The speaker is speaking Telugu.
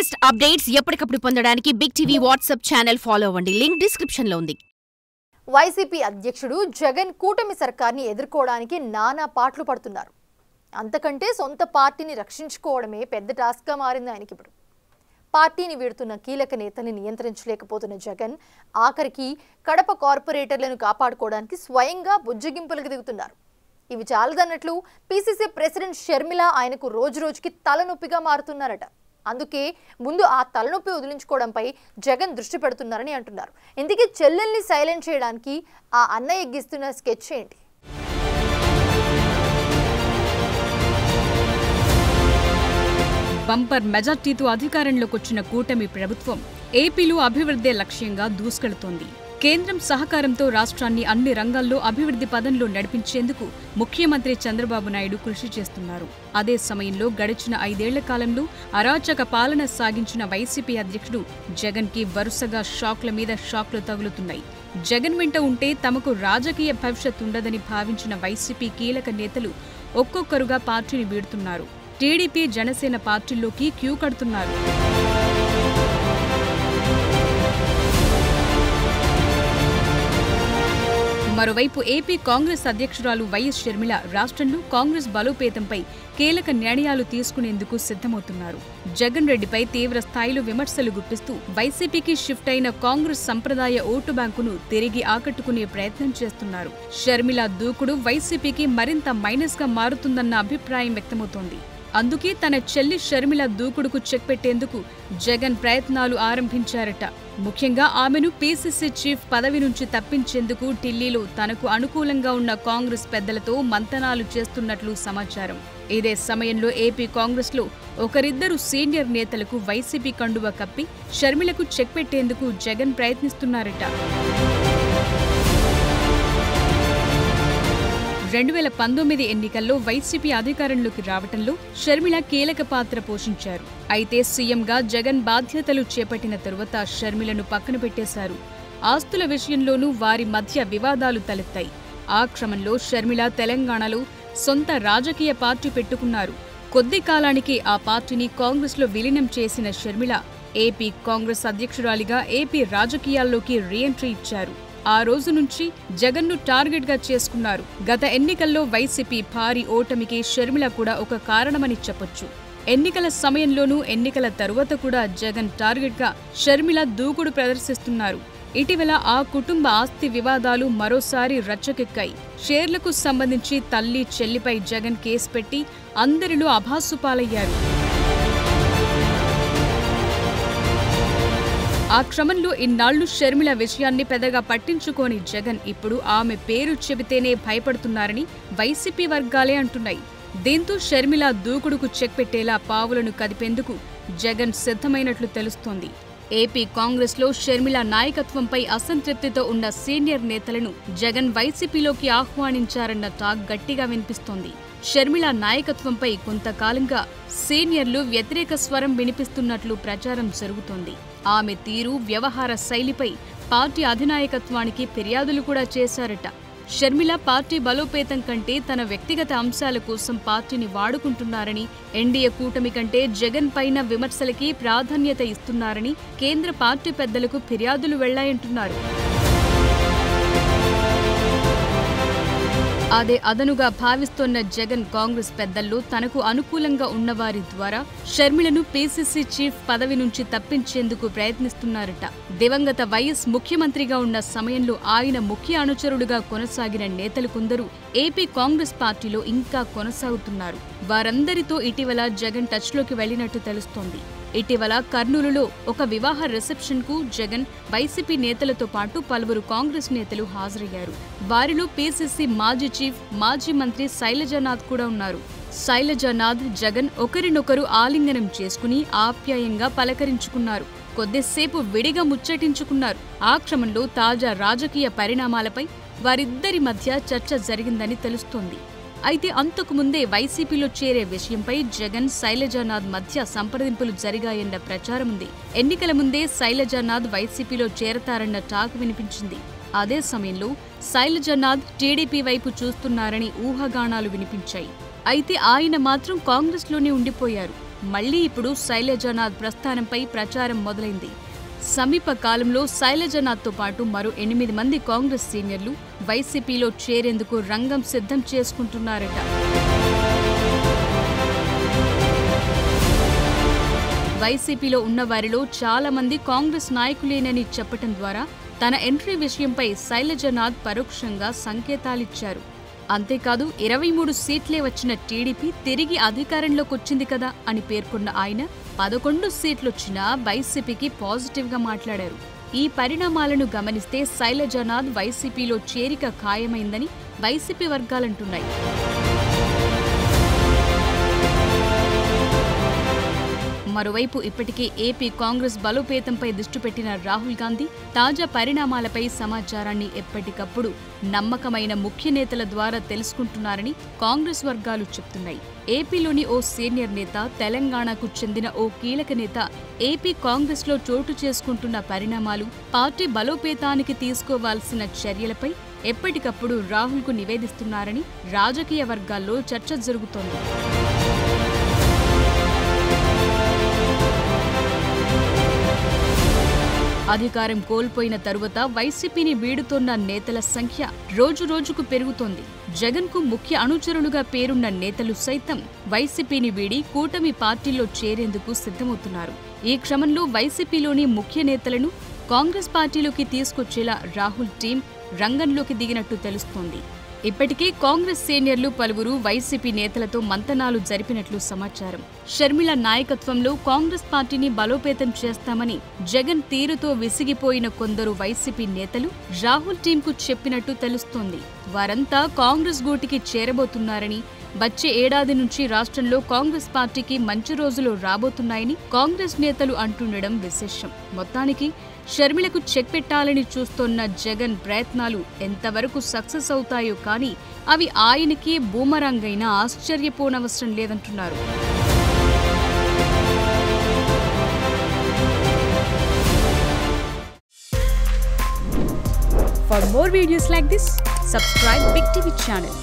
లేటెస్ట్ అప్డేట్స్ ఎప్పటికప్పుడు పొందడానికి big TV WhatsApp channel follow అవ్వండి. లింక్ డిస్క్రిప్షన్ లో ఉంది. వైసీపీ అధ్యక్షుడు జగన్ కూటమి సర్కార్ని ఎదుర్కోవడానికి నానా పాట్లు పడుతున్నారు. అంతకంటే సొంత పార్టీని రక్షించుకోవడమే పెద్ద టాస్క్గా మారింది ఆయనకి. ఇప్పుడు పార్టీని వీడుతున్న కీలక నేతల్ని నియంత్రించలేకపోతున్న జగన్ ఆఖరికి కడప కార్పొరేటర్లను కాపాడుకోవడానికి స్వయంగా బుజ్జగింపులకు దిగుతున్నారు. ఇవి చాలదన్నట్లు పీసీసీ ప్రెసిడెంట్ షర్మిల ఆయనకు రోజురోజుకి తలనొప్పిగా మారుతున్నారట. అందుకే ముందు ఆ తలనొప్పి వదిలించుకోవడంపై జగన్ దృష్టి పెడుతున్నారని అంటున్నారు. ఇందుకే చెల్లెల్ని సైలెంట్ చేయడానికి ఆ అన్నయ్య గీస్తున్న స్కెచ్ ఏంటి? బంపర్ మెజార్టీతో అధికారంలోకి వచ్చిన కూటమి ప్రభుత్వం ఏపీలో అభివృద్ధి లక్ష్యంగా దూసుకెళ్తోంది. కేంద్రం సహకారంతో రాష్ట్రాన్ని అన్ని రంగాల్లో అభివృద్ధి పదంలో నడిపించేందుకు ముఖ్యమంత్రి చంద్రబాబు నాయుడు కృషి చేస్తున్నారు. అదే సమయంలో గడిచిన 5 ఏళ్ల కాలంలో అరాచక పాలన సాగించిన వైసీపీ అధ్యక్షుడు జగన్ కి వరుసగా షాక్ల మీద షాక్లు తగులుతున్నాయి. జగన్ వెంట ఉంటే తమకు రాజకీయ భవిష్యత్ ఉండదని భావించిన వైసీపీ కీలక నేతలు ఒక్కొక్కరుగా పార్టీని వీడుతున్నారు. టీడీపీ, జనసేన పార్టీల్లోకి క్యూ కడుతున్నారు. మరోవైపు ఏపీ కాంగ్రెస్ అధ్యక్షురాలు వైఎస్ షర్మిల రాష్ట్రంలో కాంగ్రెస్ బలోపేతంపై కీలక నిర్ణయాలు తీసుకునేందుకు సిద్ధమవుతున్నారు. జగన్ రెడ్డిపై తీవ్ర స్థాయిలో విమర్శలు గుప్పిస్తూ వైసీపీకి షిఫ్ట్ అయిన కాంగ్రెస్ సంప్రదాయ ఓటు బ్యాంకును తిరిగి ఆకట్టుకునే ప్రయత్నం చేస్తున్నారు. షర్మిల దూకుడు వైసీపీకి మరింత మైనస్గా మారుతుందన్న అభిప్రాయం వ్యక్తమవుతోంది. అందుకే తన చెల్లి షర్మిల దూకుడుకు చెక్ పెట్టేందుకు జగన్ ప్రయత్నాలు ఆరంభించారట. ముఖ్యంగా ఆమెను పీసీసీ చీఫ్ పదవి నుంచి తప్పించేందుకు ఢిల్లీలో తనకు అనుకూలంగా ఉన్న కాంగ్రెస్ పెద్దలతో మంతనాలు చేస్తున్నట్లు సమాచారం. ఇదే సమయంలో ఏపీ కాంగ్రెస్లో ఒకరిద్దరు సీనియర్ నేతలకు వైసీపీ కండువా కప్పి షర్మిలకు చెక్ పెట్టేందుకు జగన్ ప్రయత్నిస్తున్నారట. 2019 ఎన్నికల్లో వైసీపీ అధికారంలోకి రావటంలో షర్మిల కీలక పాత్ర పోషించారు. అయితే సీఎంగా జగన్ బాధ్యతలు చేపట్టిన తరువాత షర్మిలను పక్కన పెట్టేశారు. ఆస్తుల విషయంలోనూ వారి మధ్య వివాదాలు తలెత్తాయి. ఆ క్రమంలో షర్మిల తెలంగాణలో సొంత రాజకీయ పార్టీ పెట్టుకున్నారు. కొద్ది కాలానికి ఆ పార్టీని కాంగ్రెస్లో విలీనం చేసిన షర్మిల ఏపీ కాంగ్రెస్ అధ్యక్షురాలిగా ఏపీ రాజకీయాల్లోకి రీఎంట్రీ ఇచ్చారు. ఆ రోజు నుంచి జగన్ను టార్గెట్గా చేసుకున్నారు. గత ఎన్నికల్లో వైసీపీ భారీ ఓటమికి షర్మిల కూడా ఒక కారణమని చెప్పొచ్చు. ఎన్నికల సమయంలోనూ ఎన్నికల తరువాత కూడా జగన్ టార్గెట్గా షర్మిల దూకుడు ప్రదర్శిస్తున్నారు. ఇటీవల ఆ కుటుంబ ఆస్తి వివాదాలు మరోసారి రచ్చకెక్కాయి. షేర్లకు సంబంధించి తల్లి, చెల్లిపై జగన్ కేసు పెట్టి అందరిలో అభాసుపాలయ్యారు. ఆ క్రమంలో ఇన్నాళ్లు షర్మిల విషయాన్ని పెద్దగా పట్టించుకోని జగన్ ఇప్పుడు ఆమె పేరు చెబితేనే భయపడుతున్నారని వైసీపీ వర్గాలే అంటున్నాయి. దీంతో షర్మిల దూకుడుకు చెక్ పెట్టేలా పావులను కదిపేందుకు జగన్ సిద్ధమైనట్లు తెలుస్తోంది. ఏపీ కాంగ్రెస్లో షర్మిల నాయకత్వంపై అసంతృప్తితో ఉన్న సీనియర్ నేతలను జగన్ వైసీపీలోకి ఆహ్వానించారన్న టాక్ గట్టిగా వినిపిస్తోంది. షర్మిల నాయకత్వంపై కొంతకాలంగా సీనియర్లు వ్యతిరేక స్వరం వినిపిస్తున్నట్లు ప్రచారం జరుగుతోంది. ఆమె తీరు, వ్యవహార శైలిపై పార్టీ అధినాయకత్వానికి ఫిర్యాదులు కూడా చేశారట. షర్మిల పార్టీ బలోపేతం కంటే తన వ్యక్తిగత అంశాల కోసం పార్టీని వాడుకుంటున్నారని, ఎన్డీఏ కూటమి కంటే జగన్ పైన విమర్శలకి ప్రాధాన్యత ఇస్తున్నారని కేంద్ర పార్టీ పెద్దలకు ఫిర్యాదులు వెళ్లాయంటున్నారు. అదే అదనుగా భావిస్తోన్న జగన్ కాంగ్రెస్ పెద్దల్లో తనకు అనుకూలంగా ఉన్నవారి ద్వారా షర్మిలను పీసీసీ చీఫ్ పదవి నుంచి తప్పించేందుకు ప్రయత్నిస్తున్నారట. దివంగత వైఎస్ ముఖ్యమంత్రిగా ఉన్న సమయంలో ఆయన ముఖ్య అనుచరుడుగా కొనసాగిన నేతలు కొందరు ఏపీ కాంగ్రెస్ పార్టీలో ఇంకా కొనసాగుతున్నారు. వారందరితో ఇటీవల జగన్ టచ్లోకి వెళ్లినట్టు తెలుస్తోంది. ఇటీవల కర్నూలులో ఒక వివాహ రిసెప్షన్ కు జగన్, వైసీపీ నేతలతో పాటు పలువురు కాంగ్రెస్ నేతలు హాజరయ్యారు. వారిలో పీసీసీ మాజీ చీఫ్, మాజీ మంత్రి శైలజానాథ్ కూడా ఉన్నారు. శైలజానాథ్, జగన్ ఒకరినొకరు ఆలింగనం చేసుకుని ఆప్యాయంగా పలకరించుకున్నారు. కొద్దిసేపు విడిగా ముచ్చటించుకున్నారు. ఆ క్రమంలో తాజా రాజకీయ పరిణామాలపై వారిద్దరి మధ్య చర్చ జరిగిందని తెలుస్తోంది. అయితే అంతకు ముందే వైసీపీలో చేరే విషయంపై జగన్, శైలజానాథ్ మధ్య సంప్రదింపులు జరిగాయన్న ప్రచారం ఉంది. ఎన్నికల ముందే శైలజానాథ్ వైసీపీలో చేరతారన్న టాక్ వినిపించింది. అదే సమయంలో శైలజానాథ్ టీడీపీ వైపు చూస్తున్నారని ఊహాగానాలు వినిపించాయి. అయితే ఆయన మాత్రం కాంగ్రెస్లోనే ఉండిపోయారు. మళ్లీ ఇప్పుడు శైలజానాథ్ ప్రస్థానంపై ప్రచారం మొదలైంది. సమీప కాలంలో శైలజానాథ్తో పాటు మరో 8 మంది కాంగ్రెస్ సీనియర్లు వైసీపీలో చేరేందుకు రంగం సిద్ధం చేసుకుంటున్నారట. వైసీపీలో ఉన్న వారిలో చాలా మంది కాంగ్రెస్ నాయకులేనని చెప్పటం ద్వారా తన ఎంట్రీ విషయంపై శైలజానాథ్ పరోక్షంగా సంకేతాలిచ్చారు. అంతేకాదు 23 సీట్లే వచ్చిన టీడీపీ తిరిగి అధికారంలోకొచ్చింది కదా అని పేర్కొన్న ఆయన 11 సీట్లొచ్చినా వైసీపీకి పాజిటివ్గా మాట్లాడారు. ఈ పరిణామాలను గమనిస్తే శైలజానాథ్ వైసీపీలో చేరిక ఖాయమైందని వైసీపీ వర్గాలంటున్నాయి. మరోవైపు ఇప్పటికే ఏపీ కాంగ్రెస్ బలోపేతంపై దృష్టి పెట్టిన రాహుల్ గాంధీ తాజా పరిణామాలపై సమాచారాన్ని ఎప్పటికప్పుడు నమ్మకమైన ముఖ్య నేతల ద్వారా తెలుసుకుంటున్నారని కాంగ్రెస్ వర్గాలు చెప్తున్నాయి. ఏపీలోని ఓ సీనియర్ నేత, తెలంగాణకు చెందిన ఓ కీలక నేత ఏపీ కాంగ్రెస్లో చోటు చేసుకుంటున్న పరిణామాలు, పార్టీ బలోపేతానికి తీసుకోవాల్సిన చర్యలపై ఎప్పటికప్పుడు రాహుల్కు నివేదిస్తున్నారని రాజకీయ వర్గాల్లో చర్చ జరుగుతోంది. అధికారం కోల్పోయిన తరువాత వైసీపీని వీడుతోన్న నేతల సంఖ్య రోజురోజుకు పెరుగుతోంది. జగన్కు ముఖ్య అనుచరులుగా పేరున్న నేతలు సైతం వైసీపీని వీడి కూటమి పార్టీల్లో చేరేందుకు సిద్ధమవుతున్నారు. ఈ క్రమంలో వైసీపీలోని ముఖ్య నేతలను కాంగ్రెస్ పార్టీలోకి తీసుకొచ్చేలా రాహుల్ టీం రంగంలోకి దిగినట్టు తెలుస్తోంది. ఇప్పటికే కాంగ్రెస్ సీనియర్లు పలువురు వైసీపీ నేతలతో మంతనాలు జరిపినట్లు సమాచారం. షర్మిల నాయకత్వంలో కాంగ్రెస్ పార్టీని బలోపేతం చేస్తామని జగన్ తీరుతో విసిగిపోయిన కొందరు వైసీపీ నేతలు రాహుల్ టీంకు చెప్పినట్టు తెలుస్తోంది. వారంతా కాంగ్రెస్ గూటికి చేరబోతున్నారని, వచ్చే ఏడాది నుంచి రాష్ట్రంలో కాంగ్రెస్ పార్టీకి మంచి రోజులు రాబోతున్నాయని కాంగ్రెస్ నేతలు అంటుండడం విశేషం. మొత్తానికి షర్మిలకు చెక్ పెట్టాలని చూస్తోన్న జగన్ ప్రయత్నాలు ఎంతవరకు సక్సెస్ అవుతాయో కానీ అవి ఆయనకి బూమరాంగ్ అయినా ఆశ్చర్యపోనవసరం లేదంటున్నారు. For more videos like this, subscribe Big TV channel.